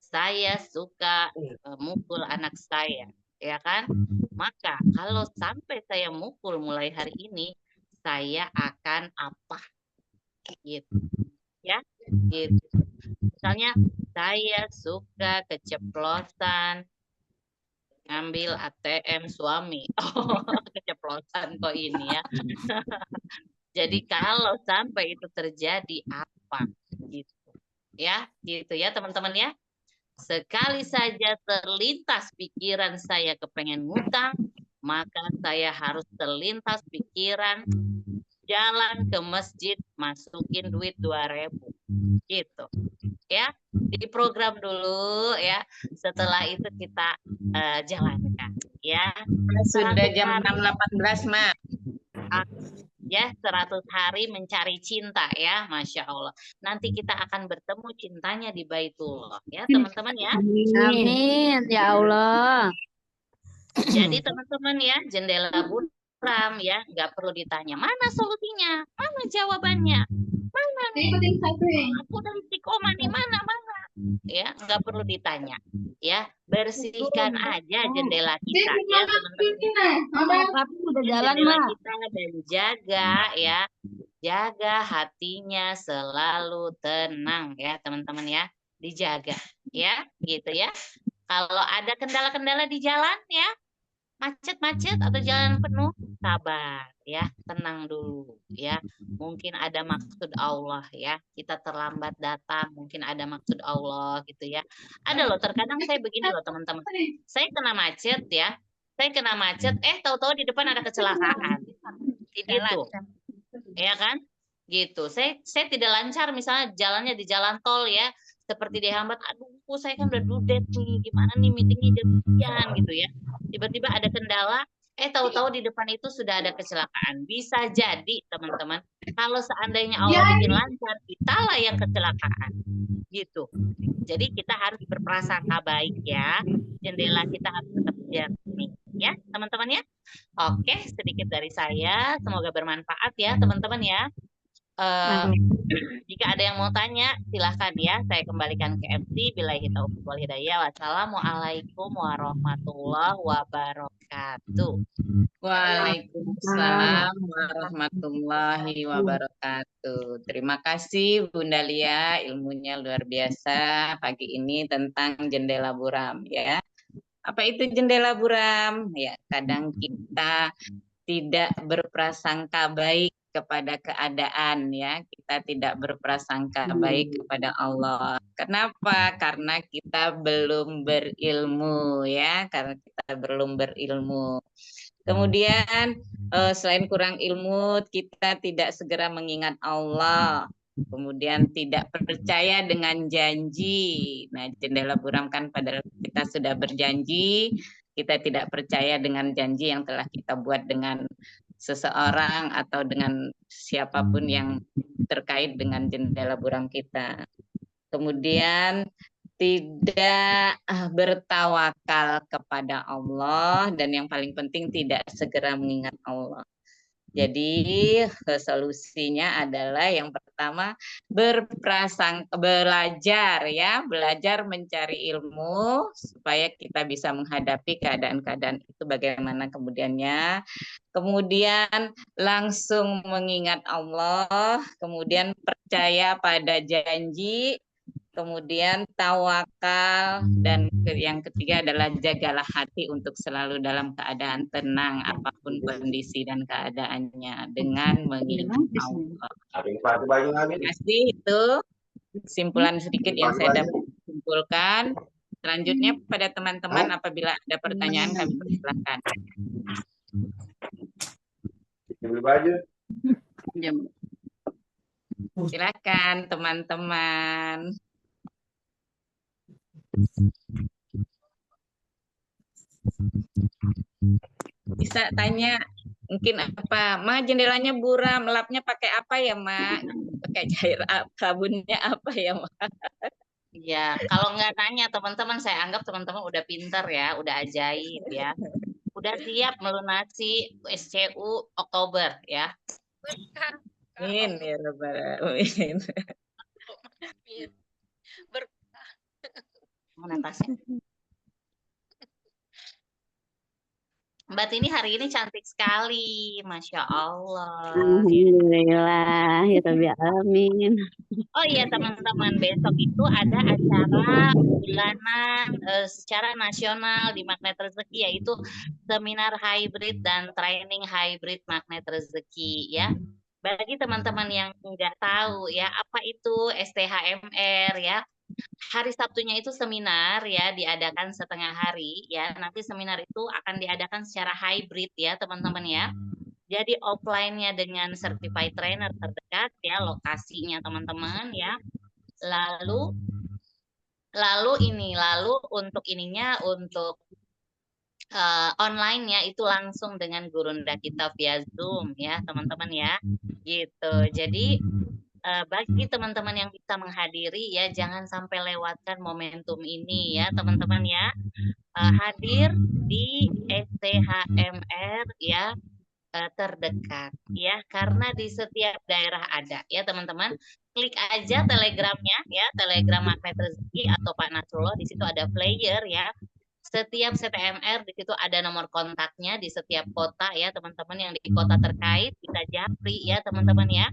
Saya suka mukul anak saya. Ya kan? Maka kalau sampai saya mukul mulai hari ini, saya akan apa? Gitu. Ya, gitu. Misalnya saya suka keceplosan ngambil ATM suami. Oh, keceplosan kok ini ya. Jadi kalau sampai itu terjadi apa? Gitu. Ya, gitu ya teman-teman ya. Sekali saja terlintas pikiran saya kepengen ngutang, maka saya harus terlintas pikiran jalan ke masjid masukin duit 2.000 gitu ya, diprogram dulu ya. Setelah itu kita jalankan ya. Sudah jam 6.18 Mak. Ya, 100 hari mencari cinta ya, Masya Allah. Nanti kita akan bertemu cintanya di Baitullah ya teman-teman ya. Amin ya Allah. Jadi teman-teman ya, jendela buram ya, nggak perlu ditanya mana solusinya, mana jawabannya, mana nih aku dan istiqomah nih, mana ya, nggak perlu ditanya ya. Bersihkan aja jendela kita ya teman-teman. Tapi udah jalan Jendela Mak. kita dan jaga hatinya selalu tenang ya teman-teman ya, dijaga ya, gitu ya. Kalau ada kendala-kendala di jalan ya, macet-macet atau jalan penuh, sabar ya, tenang dulu ya. Mungkin ada maksud Allah ya, kita terlambat datang, mungkin ada maksud Allah gitu ya. Ada loh, terkadang saya begini loh teman-teman, saya kena macet ya, tahu-tahu di depan ada kecelakaan itu ya kan, gitu. Saya tidak lancar misalnya jalannya di jalan tol ya, seperti dihambat, aduh saya kan udah dudet nih, gimana nih meetingnya jadian gitu ya. Tiba-tiba ada kendala, tahu-tahu di depan itu sudah ada kecelakaan. Bisa jadi teman-teman, kalau seandainya Allah bikin lancar, kitalah yang kecelakaan gitu. Jadi kita harus berprasangka baik ya, jendela kita harus tetap jernih ya teman-teman ya. Oke, sedikit dari saya, semoga bermanfaat ya teman-teman ya. Jika ada yang mau tanya, silahkan ya. Saya kembalikan ke MC. Billahi taufiq wal hidayah. Wassalamualaikum warahmatullahi wabarakatuh. Waalaikumsalam warahmatullahi wabarakatuh. Terima kasih Bunda Lia, ilmunya luar biasa pagi ini tentang jendela buram ya. Apa itu jendela buram? Ya, kadang kita tidak berprasangka baik kepada keadaan ya. Kita tidak berprasangka baik kepada Allah. Kenapa? Karena kita belum berilmu ya, karena kita belum berilmu. Kemudian selain kurang ilmu, kita tidak segera mengingat Allah. Kemudian tidak percaya dengan janji. Nah, jendela buram kan padahal kita sudah berjanji, kita tidak percaya dengan janji yang telah kita buat dengan seseorang atau dengan siapapun yang terkait dengan jendela buram kita. Kemudian tidak bertawakal kepada Allah, dan yang paling penting tidak segera mengingat Allah. Jadi solusinya adalah yang pertama belajar ya, belajar mencari ilmu supaya kita bisa menghadapi keadaan-keadaan itu bagaimana kemudiannya. Kemudian langsung mengingat Allah, kemudian percaya pada janji, kemudian tawakal, dan yang ketiga adalah jagalah hati untuk selalu dalam keadaan tenang apapun kondisi dan keadaannya dengan mengingat Allah. Terima kasih, itu kesimpulan sedikit yang saya dapat simpulkan. Selanjutnya pada teman-teman apabila ada pertanyaan kami persilahkan. Silakan teman-teman. Bisa tanya mungkin apa, Ma jendelanya buram, lapnya pakai apa ya, Ma? Pakai cair sabunnya apa ya, Ma? Ya, kalau nggak tanya teman-teman, saya anggap teman-teman udah pinter ya, udah ajaib ya. Udah siap melunasi SCU Oktober ya. Amin ya rabbal alamin. Mana tasnya? Mbak Tini hari ini cantik sekali, Masya Allah. Alhamdulillah, ya Rabbil alamin. Oh iya teman-teman, besok itu ada acara bulanan secara nasional di Magnet Rezeki, yaitu seminar hybrid dan training hybrid Magnet Rezeki ya. Bagi teman-teman yang nggak tahu ya apa itu STHMR ya, hari Sabtunya itu seminar ya, diadakan setengah hari ya. Nanti seminar itu akan diadakan secara hybrid ya teman-teman ya. Jadi offline-nya dengan certified trainer terdekat ya, lokasinya teman-teman ya. Lalu untuk ininya, untuk online-nya itu langsung dengan gurunda kita via Zoom ya teman-teman ya. Gitu. Jadi bagi teman-teman yang bisa menghadiri ya, jangan sampai lewatkan momentum ini ya teman-teman ya. Hadir di STHMR ya terdekat ya, karena di setiap daerah ada ya teman-teman. Klik aja telegramnya ya, Telegram Magnet Rezeki atau Pak Nasrullah, di situ ada flyer ya. Setiap STMR di situ ada nomor kontaknya di setiap kota ya teman-teman, yang di kota terkait bisa japri ya teman-teman ya.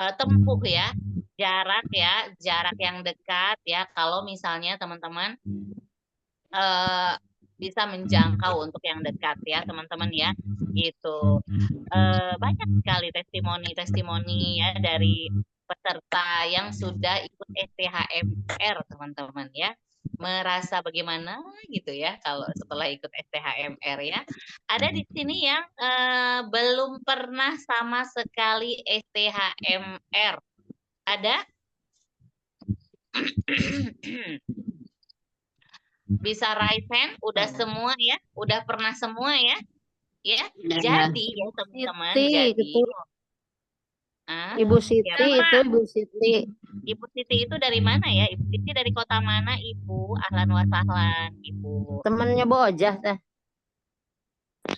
Tempuh ya, jarak yang dekat ya, kalau misalnya teman-teman bisa menjangkau untuk yang dekat ya teman-teman ya, gitu. Banyak sekali testimoni ya dari peserta yang sudah ikut STHMR teman-teman ya, merasa bagaimana gitu ya kalau setelah ikut STHMR ya. Ada di sini yang belum pernah sama sekali STHMR, ada? Bisa raise hand, udah semua ya, udah pernah semua ya, ya. Jadi ya teman-teman, jadi Ibu Siti itu Ibu Siti. Ibu Siti itu dari mana ya? Ibu Siti dari kota mana Ibu? Ahlan wa sahlan Ibu. Temennya Bojah teh.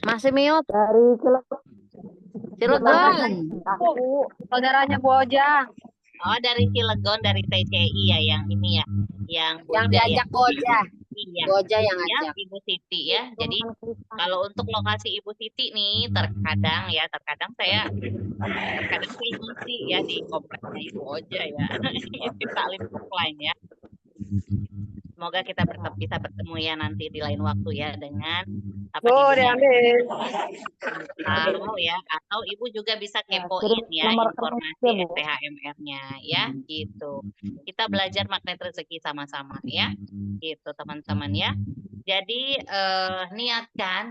Masih Mio dari Cilegon. Aku saudaranya Bojang. Oh dari Cilegon, dari TCI ya, yang ini ya, yang diajak Bojah. Iya, Bojah yang ya, ngajak. Ibu Siti ya. Jadi kalau untuk lokasi Ibu Siti nih, terkadang saya ngisi ya di kompleknya Ibu Oja ya. Di Salim offline ya. Semoga kita bisa bertemu ya nanti di lain waktu ya dengan apa Oh, ibunya diambil. kamu ya, atau ibu juga bisa kepoin ya Nomor informasi rekeningnya, Bu. STHMR-nya ya gitu. Kita belajar magnet rezeki sama-sama ya, gitu teman-teman ya. Jadi niatkan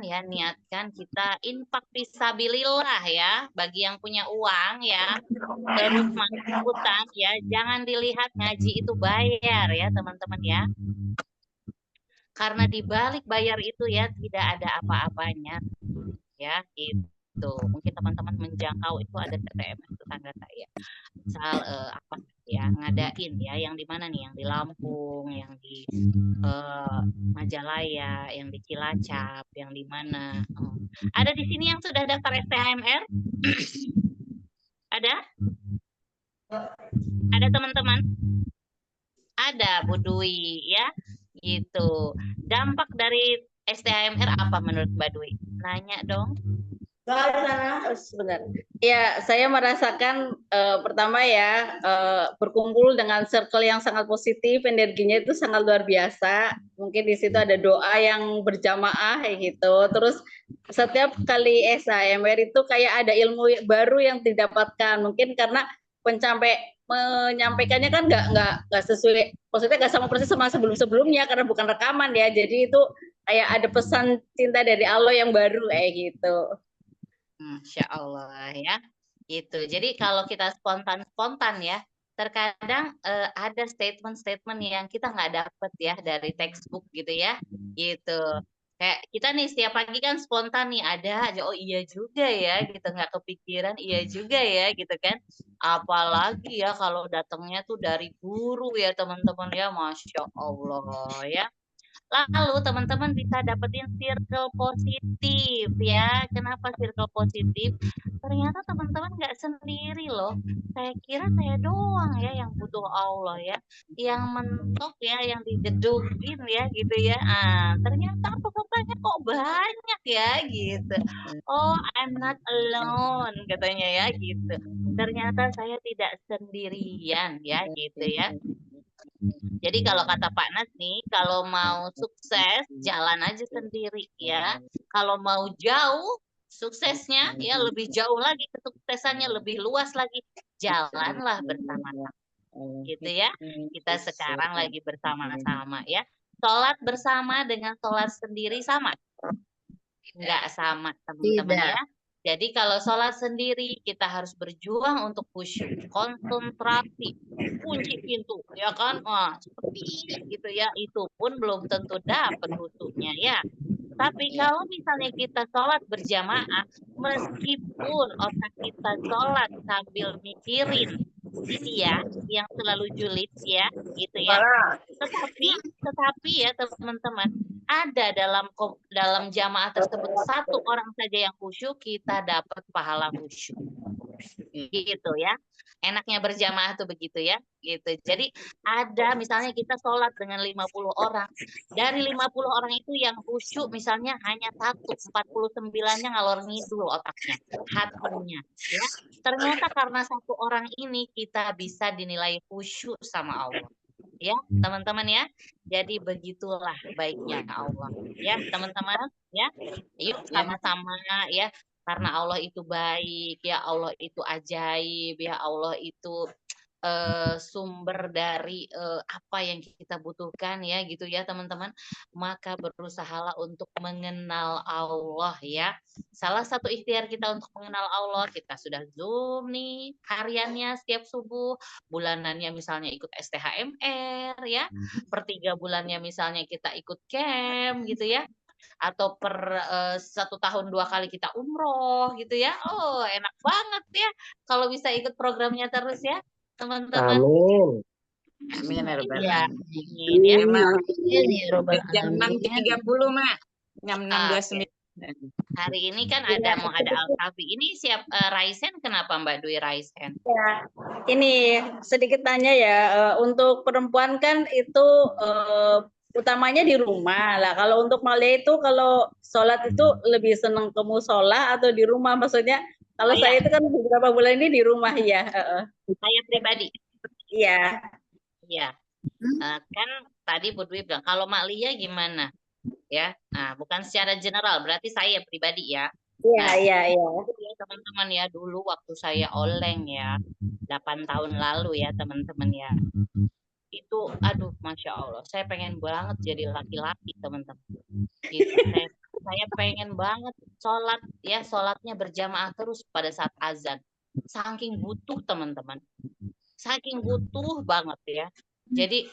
kita infak fisabilillah ya, bagi yang punya uang ya. Terus masuk utang ya, jangan dilihat ngaji itu bayar ya teman-teman ya. Karena di balik bayar itu ya tidak ada apa-apanya ya gitu. Mungkin teman-teman menjangkau itu ada TTMS tetangga saya. Misal apa ya ngadain ya yang di mana nih? Yang di Lampung, yang di Majalaya, yang di Cilacap, yang di mana? Ada di sini yang sudah daftar STHMR? Ada? Ada teman-teman? Ada Bu Dwi ya, gitu. Dampak dari STHMR apa menurut Mbak Dwi? Nanya dong. Sebentar. Ya, saya merasakan pertama ya berkumpul dengan circle yang sangat positif, energinya itu sangat luar biasa. Mungkin di situ ada doa yang berjamaah kayak gitu. Terus setiap kali SHMR itu kayak ada ilmu baru yang didapatkan. Mungkin karena menyampaikannya kan nggak sesuai, maksudnya nggak sama persis sama sebelumnya karena bukan rekaman ya. Jadi itu kayak ada pesan cinta dari Allah yang baru kayak gitu. Masya Allah ya, gitu. Jadi kalau kita spontan ya, terkadang ada statement-statement yang kita nggak dapet ya dari textbook gitu ya, gitu. Kayak kita nih setiap pagi kan spontan nih ada aja, oh iya juga ya, gitu nggak kepikiran, iya juga ya, gitu kan. Apalagi ya kalau datangnya tuh dari guru ya teman-teman ya, Masya Allah ya. Lalu teman-teman bisa dapetin circle positif ya. Kenapa circle positif? Ternyata teman-teman nggak sendiri loh. Saya kira saya doang ya yang butuh Allah ya. Yang mentok ya, yang digedukin ya gitu ya. Ternyata pesertanya kok banyak ya gitu. Oh, I'm not alone katanya ya gitu. Ternyata saya tidak sendirian ya gitu ya. Jadi kalau kata Pak Nas nih, kalau mau sukses jalan aja sendiri ya. Kalau mau jauh suksesnya ya lebih jauh lagi, kesuksesannya lebih luas lagi, jalanlah bersama-sama. Gitu ya. Kita sekarang lagi bersama-sama ya. Sholat bersama dengan sholat sendiri sama? Enggak sama teman-teman ya. Jadi kalau sholat sendiri kita harus berjuang untuk khusyuk, konsentrasi, kunci pintu, ya kan? Wah, seperti ini gitu ya. Itu pun belum tentu dapat khusyuknya ya. Tapi kalau misalnya kita sholat berjamaah, meskipun otak kita sholat sambil mikirin ini ya, yang selalu julid ya, gitu ya. Tetapi ya teman-teman, ada dalam jamaah tersebut satu orang saja yang khusyuk, kita dapat pahala khusyuk. Gitu ya. Enaknya berjamaah tuh begitu ya, gitu. Jadi ada misalnya kita sholat dengan 50 orang. Dari 50 orang itu yang khusyuk misalnya hanya 49-nya ngalor ngidul otaknya, hatinya ya. Ternyata karena satu orang ini kita bisa dinilai khusyuk sama Allah. Ya, teman-teman ya. Jadi begitulah baiknya Allah. Ya, teman-teman ya. Yuk sama-sama ya. Karena Allah itu baik, ya Allah itu ajaib, ya Allah itu sumber dari apa yang kita butuhkan ya gitu ya teman-teman. Maka berusahalah untuk mengenal Allah ya. Salah satu ikhtiar kita untuk mengenal Allah, kita sudah Zoom nih hariannya setiap subuh, bulanannya misalnya ikut STHMR ya, per 3 bulannya misalnya kita ikut camp gitu ya, atau per 1 tahun 2 kali kita umroh gitu ya. Oh enak banget ya kalau bisa ikut programnya terus ya teman-teman. Amin. Amin ya rabbal Ya, alamin. ya. Jam 6.30, Mak. Jam 6.29. Hari ini kan mau ada Al-Kafi. Ini siap Raisen, kenapa Mbak Dwi Raisen? Ya, ini sedikit tanya ya, untuk perempuan kan itu utamanya di rumah lah. Kalau untuk Malia itu kalau sholat itu lebih senang ke musola atau di rumah? Maksudnya kalau saya itu kan beberapa bulan ini di rumah ya. Saya pribadi. Iya. Iya. Kan tadi Bu Dwi bilang, kalau Mak Lia gimana? Ya, nah bukan secara general, berarti saya pribadi ya. Iya, Nah, iya, iya. ya teman-teman ya, dulu waktu saya oleng ya, 8 tahun lalu ya teman-teman ya. Itu, aduh, Masya Allah, saya pengen banget jadi laki-laki teman-teman. Gitu, saya pengen banget sholat ya, sholatnya berjamaah terus pada saat azan. Saking butuh teman-teman, saking butuh banget ya. Jadi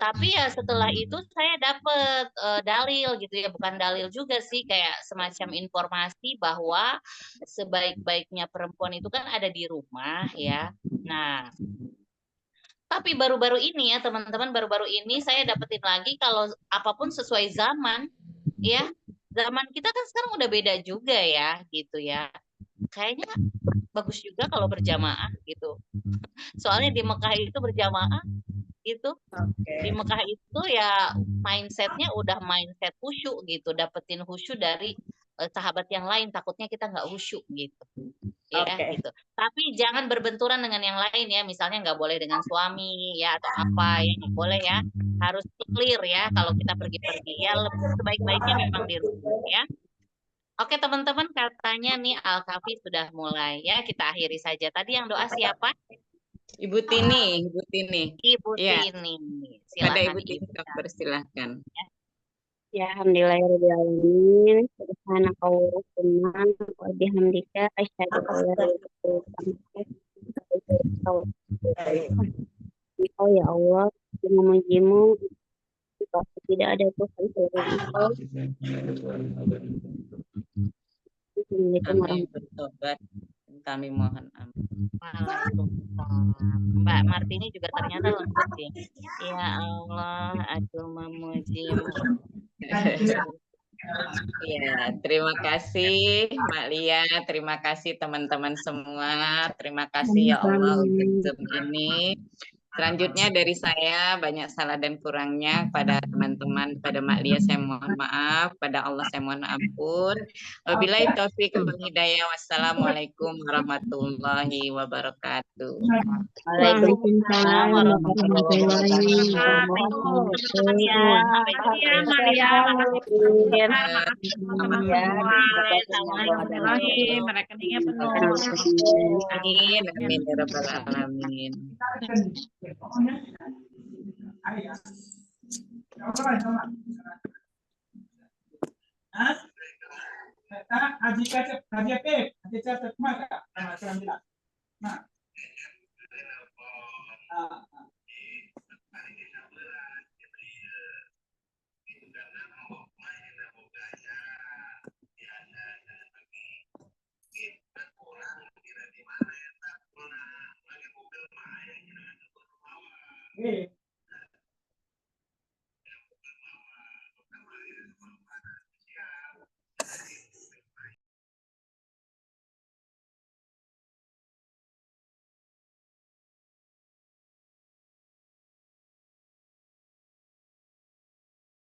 tapi ya setelah itu saya dapet dalil gitu ya, bukan dalil juga sih, kayak semacam informasi bahwa sebaik-baiknya perempuan itu kan ada di rumah ya. Nah, tapi baru-baru ini ya teman-teman, baru-baru ini saya dapetin lagi kalau apapun sesuai zaman ya. Zaman kita kan sekarang udah beda juga ya gitu ya. Kayaknya bagus juga kalau berjamaah gitu. Soalnya di Mekah itu berjamaah itu, di Mekah itu ya mindsetnya udah mindset khusyuk gitu, dapetin khusyuk dari sahabat yang lain, takutnya kita nggak khusyuk gitu ya gitu. Tapi jangan berbenturan dengan yang lain ya, misalnya nggak boleh dengan suami ya atau apa ya, nggak boleh ya, harus clear ya kalau kita pergi-pergi ya, lebih sebaik-baiknya memang di rumah ya. Oke teman-teman, katanya nih Al-Kafi sudah mulai ya, kita akhiri saja. Tadi yang doa siapa? Ibu Tini, Ibu Tini. Ibu Ya, Tini. pada Silakan Ibu Tini, persilahkan. Ya, alhamdulillahirrahmanirrahim. Subhanakallahumma wa bihamdika asyhadu an la ilaha illa anta. Engkau ya Allah, memujimu, tidak ada Tuhan selain Engkau. Assalamualaikum Amin, bertobat. Kami mohon amin. Waalaikumsalam. Mbak Martini juga ternyata lembut ya. Ya Allah, aku memujimu. Ya, terima kasih Mbak Lia, terima kasih teman-teman semua, terima kasih ya Allah untuk Zoom ini. Selanjutnya dari saya banyak salah dan kurangnya pada teman-teman, pada Mbak Lia saya mohon maaf, pada Allah saya mohon ampun. Wabillahi taufiq wal hidayah. Wassalamualaikum warahmatullahi wabarakatuh. Waalaikumsalam warahmatullahi wabarakatuh. Teman-teman ya, sampai jumpa ya Mbak Lia. Makasih teman-teman semua. Alhamdulillah, rekeningnya penuh. Amin, amin ya rabbal alamin. Oke.